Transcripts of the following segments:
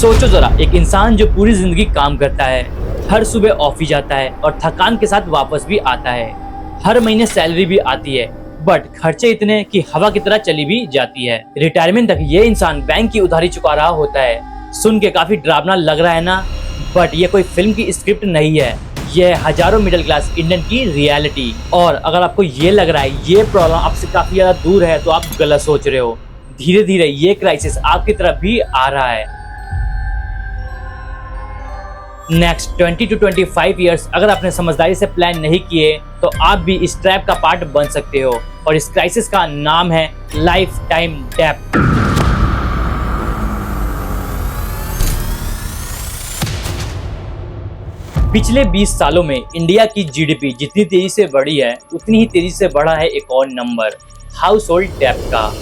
सोचो जरा, एक इंसान जो पूरी जिंदगी काम करता है, हर सुबह ऑफिस जाता है और थकान के साथ वापस भी आता है, हर महीने सैलरी भी आती है, बट खर्चे इतने कि हवा की तरह चली भी जाती है। रिटायरमेंट तक ये इंसान बैंक की उधारी चुका रहा होता है। सुन के काफी डरावना लग रहा है ना, बट ये कोई फिल्म की स्क्रिप्ट नहीं है, ये है हजारों मिडिल क्लास इंडियन की रियलिटी। और अगर आपको ये लग रहा है ये प्रॉब्लम आपसे काफी ज्यादा दूर है तो आप गलत सोच रहे हो। धीरे धीरे ये क्राइसिस आपकी तरफ भी आ रहा है। नेक्स्ट 20 to 25 ईयर्स अगर आपने समझदारी से प्लान नहीं किए तो आप भी इस ट्रैप का पार्ट बन सकते हो, और इस क्राइसिस का नाम है लाइफ टाइम डेब्ट। पिछले 20 सालों में इंडिया की जीडीपी जितनी तेजी से बढ़ी है उतनी ही तेजी से बढ़ा है एक और नंबर, हाउस होल्ड डेब्ट का।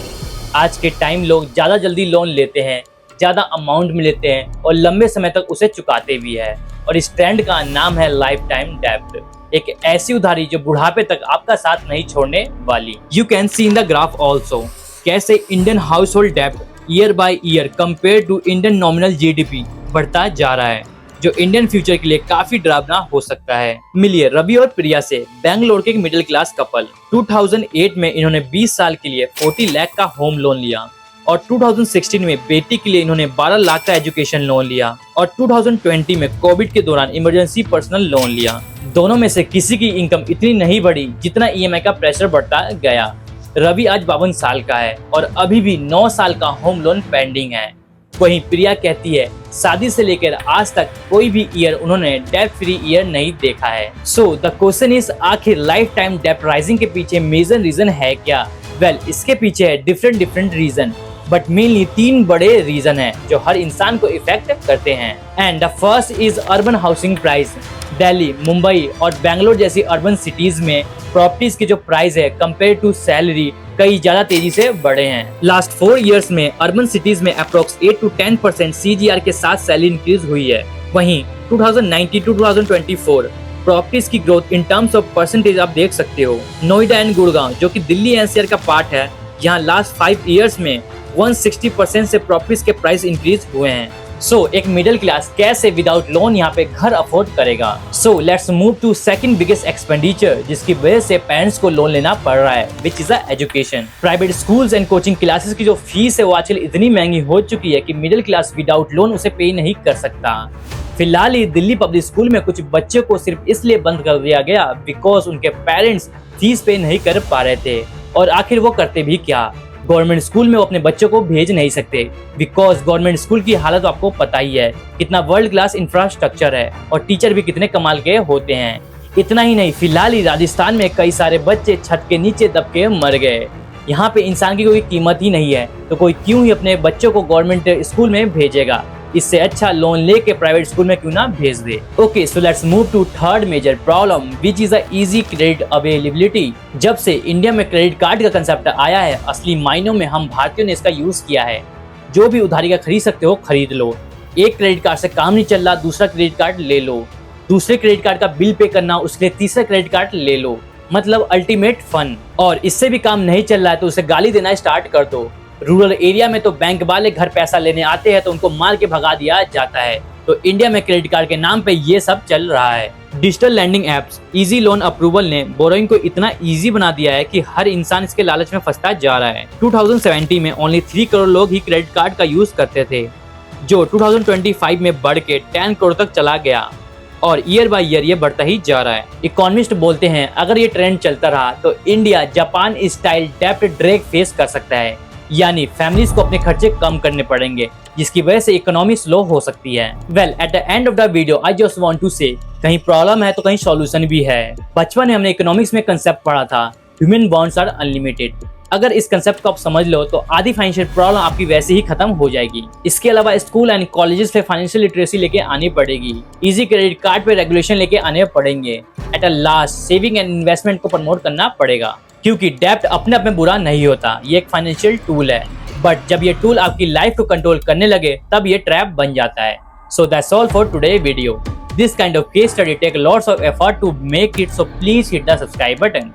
आज के टाइम लोग ज्यादा जल्दी लोन लेते हैं, ज्यादा अमाउंट में लेते हैं और लंबे समय तक उसे चुकाते भी है, और इस ट्रेंड का नाम है लाइफ टाइम डेब्ट। एक ऐसी उधारी जो बुढ़ापे तक आपका साथ नहीं छोड़ने वाली। You can see in the graph also कैसे इंडियन हाउस होल्ड डेब्ट year by year compare to Indian nominal GDP बढ़ता जा रहा है, जो इंडियन फ्यूचर के लिए काफी डरावना हो सकता है। मिलिए रवि और प्रिया से, बैंगलोर के एक मिडिल क्लास कपल। 2008 में इन्होंने 20 साल के लिए 40 लाख का होम लोन लिया, और 2016 में बेटी के लिए इन्होंने 12 लाख का एजुकेशन लोन लिया, और 2020 में कोविड के दौरान इमरजेंसी पर्सनल लोन लिया। दोनों में से किसी की इनकम इतनी नहीं बढ़ी जितना ईएमआई का प्रेशर बढ़ता गया। रवि आज 52 साल का है और अभी भी 9 साल का होम लोन पेंडिंग है। वहीं प्रिया कहती है शादी से लेकर आज तक कोई भी ईयर उन्होंने डेब्ट फ्री ईयर नहीं देखा है। सो द क्वेश्चन इज, आखिर लाइफ टाइम डेब्ट राइजिंग के पीछे मेजर रीजन है क्या? वेल, इसके पीछे है डिफरेंट रीजन, बट मेनली 3 बड़े रीजन हैं जो हर इंसान को इफेक्ट करते हैं। And the first is urban housing price. Delhi, Mumbai और बैंगलोर जैसी अर्बन सिटीज में प्रॉपर्टीज की जो प्राइस है कंपेयर टू सैलरी कई ज्यादा तेजी से बढ़े हैं। लास्ट 4 इयर्स में अर्बन सिटीज में अप्रोक्स 8 to 10% CGR के साथ सैलरी इंक्रीज हुई है। वहीं 2019 to 2024 प्रॉपर्टीज की growth in terms of percentage आप देख सकते हो। नोएडा एंड गुड़गांव जो कि दिल्ली एनसीआर का पार्ट है, यहाँ लास्ट 5 इयर्स में 160% से प्रॉपर्टीज के प्राइस इंक्रीज हुए हैं। सो एक मिडिल क्लास कैसे विदाउट लोन यहाँ पे घर अफोर्ड करेगा? So let's move to second biggest expenditure जिसकी वजह से पेरेंट्स को लोन लेना पड़ रहा है, which is education. Private schools and coaching classes की जो फीस है वो आजकल इतनी महंगी हो चुकी है कि मिडिल क्लास विदाउट लोन उसे पे नहीं कर सकता। फिलहाल ही दिल्ली पब्लिक स्कूल में कुछ बच्चों को सिर्फ इसलिए बंद कर दिया गया बिकॉज उनके पेरेंट्स फीस पे नहीं कर पा रहे थे। और आखिर वो करते भी क्या? गवर्नमेंट स्कूल में वो अपने बच्चों को भेज नहीं सकते बिकॉज गवर्नमेंट स्कूल की हालत आपको पता ही है, कितना वर्ल्ड क्लास इंफ्रास्ट्रक्चर है और टीचर भी कितने कमाल के होते हैं। इतना ही नहीं, फिलहाल ही राजस्थान में कई सारे बच्चे छत के नीचे दब के मर गए। यहाँ पे इंसान की कोई कीमत ही नहीं है तो कोई क्यों ही अपने बच्चों को गवर्नमेंट स्कूल में भेजेगा? इससे अच्छा लोन लेके प्राइवेट स्कूल में क्यों ना भेज दे। Okay, so let's move to third major problem which is the easy credit availability. जब से इंडिया में क्रेडिट कार्ड का कंसेप्ट आया है, असली मायनों में हम भारतीयों ने इसका यूज किया है। जो भी उधारी का खरीद सकते हो खरीद लो। एक क्रेडिट कार्ड से काम नहीं चल रहा, दूसरा क्रेडिट कार्ड ले लो। दूसरे क्रेडिट कार्ड का बिल पे करना, उसके लिए तीसरा क्रेडिट कार्ड ले लो। मतलब अल्टीमेट फन। और इससे भी काम नहीं चल रहा है तो उसे गाली देना स्टार्ट कर दो। रूरल एरिया में तो बैंक वाले घर पैसा लेने आते हैं तो उनको मार के भगा दिया जाता है। तो इंडिया में क्रेडिट कार्ड के नाम पे ये सब चल रहा है। Digital landing apps, easy loan approval ने बोरोइंग को इतना इजी बना दिया है कि हर इंसान इसके लालच में फंसता जा रहा है। 2070 में ओनली 3 करोड़ लोग ही क्रेडिट कार्ड का यूज करते थे, जो 2025 में बढ़ के 10 करोड़ तक चला गया, और ईयर बाय ईयर ये बढ़ता ही जा रहा है। इकोनॉमिस्ट बोलते हैं अगर ये ट्रेंड चलता रहा तो इंडिया जापान स्टाइल डेब्ट ड्रैग फेस कर सकता है, यानी फैमिलीज को अपने खर्चे कम करने पड़ेंगे जिसकी वजह से इकोनॉमी स्लो हो सकती है। Well, at the end of the video I just want to say, कहीं प्रॉब्लम है तो कहीं सॉल्यूशन भी है। बचपन में हमने इकोनॉमिक्स में कंसेप्ट पढ़ा था, ह्यूमन बॉन्ड्स आर अनलिमिटेड। अगर इस कंसेप्ट को आप समझ लो तो आधी फाइनेंशियल प्रॉब्लम आपकी वैसे ही खत्म हो जाएगी। इसके अलावा स्कूल एंड कॉलेजेस पे फाइनेंशियल लिटरेसी लेके आनी पड़ेगी, इजी क्रेडिट कार्ड पे रेगुलेशन लेके आने पड़ेंगे। At a last saving and investment को प्रमोट करना पड़ेगा, क्योंकि डेब्ट अपने आप में बुरा नहीं होता, ये एक फाइनेंशियल टूल है। बट जब ये टूल आपकी लाइफ को कंट्रोल करने लगे तब ये ट्रैप बन जाता है। So that's all for today video. This kind of case study take lots of effort to make it, so please hit the subscribe button.